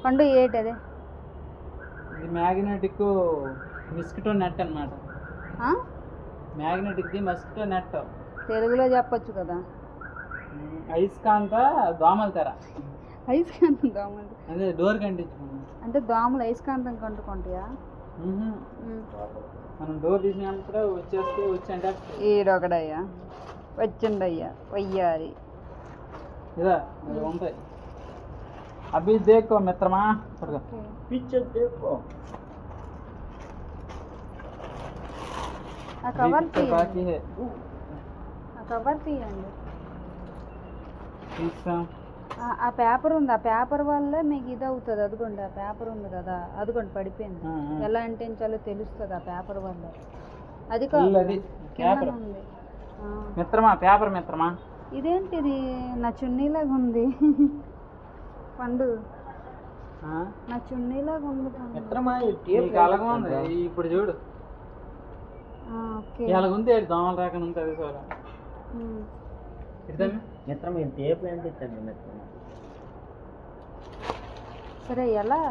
పండు ఏంటది? ఇది మ్యాగ్నెటిక్ మస్కిటో నెట్ అన్నమాట. మ్యాగ్నెటిక్ది మస్కిటో నెట్. తెలుగులో చెప్పొచ్చు కదా. అయస్కాంత దోమల తెర. అయస్కాంతం దోమలు అదే డోర్ కంటించుకుంటాం. అంటే దోమలు అయస్కాంతం కంటుకుంటాయా? మనం డోర్ తీసినప్పుడు వచ్చంటే ఈడొకడయ్యా వచ్చిండయ్యా వయ్యారి ఇదా ఉంటాయి. అభి దేకో మిత్రమా పిక్చర్ దేకో. ఆ కవర్ తీయండి. ఆ కవర్ తీయండి. ఆ పేపర్ ఉంది. ఆ పేపర్ వల్ల మీకు ఇది అవుతుంది. అదిగోండి ఆ పేపర్ ఉంది కదా, అదిగోండి పడిపోయింది. ఎలా అంటించాలో తెలుస్తుంది ఆ పేపర్ వల్ల. అది కాదు ఉంది మిత్రమా పేపర్ మిత్రమా. ఇదేంటిది నా చున్నీలాగా ఉంది పండు. నా చున్నీలాగా ఉంది మిత్రమా. అలాగే ఉంది ఇప్పుడు చూడు. ఎలాగుంది దోమలు రాకుండా ఉంటుంది సోలా. మిత్రం టేప్ ఏంటి మిత్రం. సరే ఎలా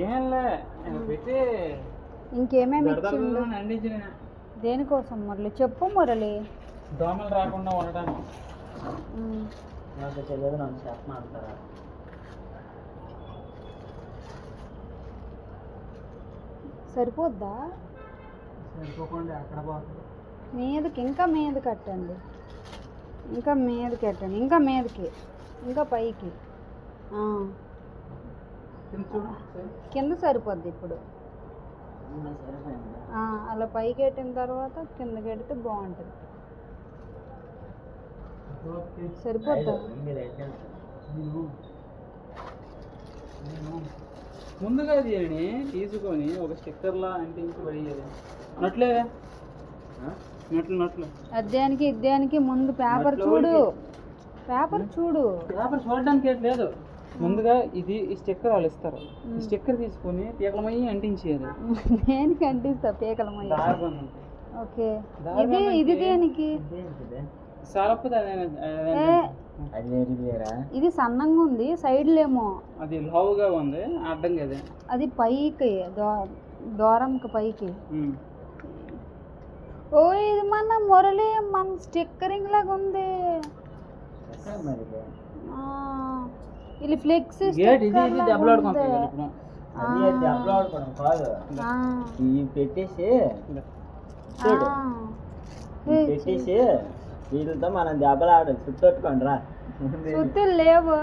ఏంలే పెట్టి ఇంకేమేమి అందించిన దేనికోసం మురళి చెప్పు మురళి. దోమలు రాకుండా ఉండటానికి. నాకు తెలియదు నన్ను చెప్పమంటారా. సరిపోద్దా? సరిపోకుండా అక్కడ పోతుంది. మీదకి ఇంకా మీద కట్టండి. ఇంకా మీదకి కట్టండి. ఇంకా మీదకి ఇంకా పైకి. కింద సరిపోద్ది ఇప్పుడు. అలా పైకి పెట్టిన తర్వాత కిందకి పెడితే బాగుంటుంది. సరిపోద్దా? ముందుగా దీనిని తీసుకొని ఒక స్టిక్కర్లా అంటించి పడేది. నట్లే నట్లు అద్దానికి ఇద్దానికి ముందు పేపర్ చూడు. పేపర్ చూడు. పేపర్ చూడడానికి లేదు. ముందుగా ఇది ఈ స్టిక్కర్ వాళ్ళు ఇస్తారు. ఈ స్టిక్కర్ తీసుకొని పీకలమయ్యి అంటించేది. దేనికి అంటిస్తా పీకలమయ్యి? ఓకే. ఇది ఇది దేనికి? ఇది సన్నంగా ఉంది సైడ్లేమో. అది లావుగా ఉంది అడ్డంగా. అది పైకి దూరంకి పైకి. ఓ ఇది మన మురళి మన స్టిక్కరింగ్ లాగా ఉంది. ఇది ఫ్లెక్స్ పెట్టేసి వీటితో మనం దెబ్బలాడాలి. చుట్టొట్టుకోండి రా. చుట్టూ లేవు.